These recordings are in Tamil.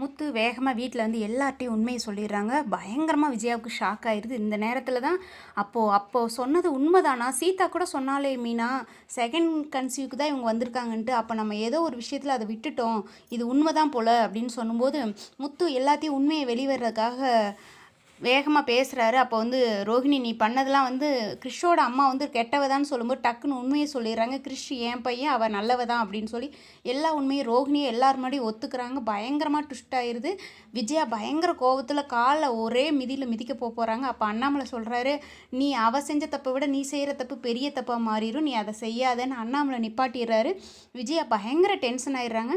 முத்து வேகமாக வீட்டில் வந்து எல்லார்ட்டையும் உண்மையை சொல்லிடுறாங்க. பயங்கரமாக விஜயாவுக்கு ஷாக் ஆயிடுது. இந்த நேரத்தில் தான் அப்போது சொன்னது உண்மைதானா? சீதா கூட சொன்னாலே மீனா செகண்ட் கன்சீவ்க்கு தான் இவங்க வந்திருக்காங்கன்ட்டு. அப்போ நம்ம ஏதோ ஒரு விஷயத்தில் அதை விட்டுட்டோம், இது உண்மைதான் போல் அப்படின்னு சொல்லும்போது முத்து எல்லாத்தையும் உண்மையை வெளிவரதுக்காக வேகமாக பேசுகிறாரு. அப்போ வந்து ரோஹிணி, நீ பண்ணதெல்லாம் வந்து கிறிஷோட அம்மா வந்து கெட்டவதான்னு சொல்லும்போது டக்குன்னு உண்மையை சொல்லிடுறாங்க. கிறிஷ் என் பையன், அவள் நல்லவ தான் அப்படின்னு சொல்லி எல்லா உண்மையும் ரோஹிணியை எல்லார் முன்னாடியும் ஒத்துக்கிறாங்க. பயங்கரமாக ட்விஸ்ட் ஆயிடுது. விஜயா பயங்கர கோபத்தில் காலை ஒரே மிதியில் மிதிக்க போகிறாங்க. அப்போ அண்ணாமலை சொல்கிறாரு, நீ அவள் செஞ்ச தப்பை விட நீ செய்கிற தப்பு பெரிய தப்பாக மாறிடும், நீ அதை செய்யாதேன்னு அண்ணாமலை நிப்பாட்டிடுறாரு. விஜயா பயங்கர டென்ஷன் ஆயிடுறாங்க.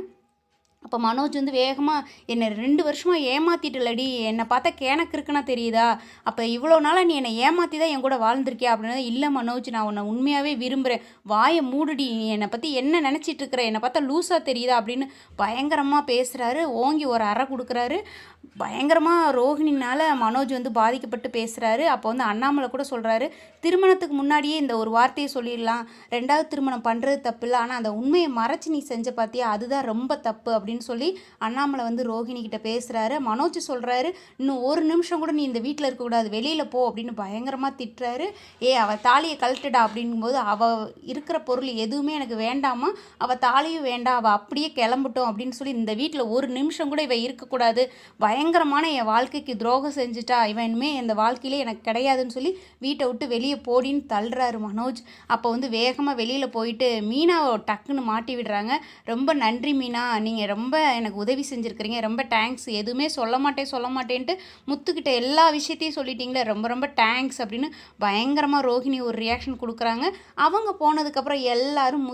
அப்போ மனோஜ் வந்து வேகமாக, என்னை 2 வருஷமாக ஏமாற்றிட்டுலடி, என்னை பார்த்தா கேனக்கு இருக்குன்னா தெரியுதா? அப்போ இவ்வளோ நாளாக நீ என்னை ஏமாற்றி தான் என் கூட வாழ்ந்துருக்கியா அப்படின்னா, இல்லை மனோஜ், நான் உன்னை உண்மையாகவே விரும்புகிறேன், வாயை மூடுடி, நீ என்னை பற்றி என்ன நினச்சிட்டு இருக்கிற, என்னை பார்த்தா லூஸாக தெரியுதா அப்படின்னு பயங்கரமாக பேசுகிறாரு. ஓங்கி ஒரு அறை கொடுக்குறாரு. பயங்கரமாக ரோஹிணினால் மனோஜ் வந்து பாதிக்கப்பட்டு பேசுகிறாரு. அப்போ வந்து அண்ணாமலை கூட சொல்கிறாரு, திருமணத்துக்கு முன்னாடியே இந்த ஒரு வார்த்தையை சொல்லிடலாம், 2வது திருமணம் பண்ணுறது தப்பு இல்லை, ஆனால் அந்த உண்மையை மறைச்சி நீ செஞ்ச பார்த்தியா, அதுதான் ரொம்ப தப்பு அப்படின்னு சொல்லி அண்ணாமலை வந்து ரோஹிணிக்கிட்ட பேசுகிறாரு. மனோஜ் சொல்கிறாரு, இன்னும் ஒரு நிமிஷம் கூட நீ இந்த வீட்டில் இருக்கக்கூடாது, வெளியில் போ அப்படின்னு பயங்கரமாக திட்டுறாரு. அவள் தாலியை கழட்டுடா அப்படிங்கும்போது, அவள் இருக்கிற பொருள் எதுவுமே எனக்கு வேண்டாமா, அவள் தாலியும் வேண்டாம், அவள் அப்படியே கிளம்பட்டும் அப்படின்னு சொல்லி, இந்த வீட்டில் ஒரு நிமிஷம் கூட இவள் இருக்கக்கூடாது, பயங்கரமான என் வாழ்க்கைக்கு துரோகம் செஞ்சுட்டா, இவன் இனிமேல் இந்த வாழ்க்கையிலே எனக்கு கிடையாதுன்னு சொல்லி வீட்டை விட்டு வெளியே போடின்னு தள்ளுறாரு மனோஜ். அப்போ வந்து வேகமாக வெளியில் போயிட்டு மீனாவை டக்குன்னு மாட்டி விடுறாங்க. ரொம்ப நன்றி மீனா, நீங்கள் ரொம்ப எனக்கு உதவி செஞ்சுருக்கிறீங்க, ரொம்ப தேங்க்ஸ், எதுவுமே சொல்ல மாட்டேன்ட்டு முத்துக்கிட்ட எல்லா விஷயத்தையும் சொல்லிட்டீங்களே, ரொம்ப ரொம்ப தேங்க்ஸ் அப்படின்னு பயங்கரமாக ரோஹிணி ஒரு ரியாக்ஷன் கொடுக்குறாங்க. அவங்க போனதுக்கப்புறம் எல்லாரும்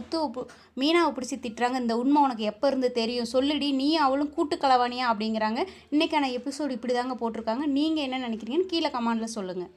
மீனாவை பிடிச்சி திட்டுறாங்க. இந்த உண்மை உனக்கு எப்போ இருந்து தெரியும், சொல்லுடி, நீ அவளும் கூட்டு கலவானியா அப்படிங்கிறாங்க. இன்றைக்கான எபிசோடு இப்படி தாங்க போட்டிருக்காங்க. நீங்கள் என்ன நினைக்கிறீங்கன்னு கீழே கமெண்டில் சொல்லுங்கள்.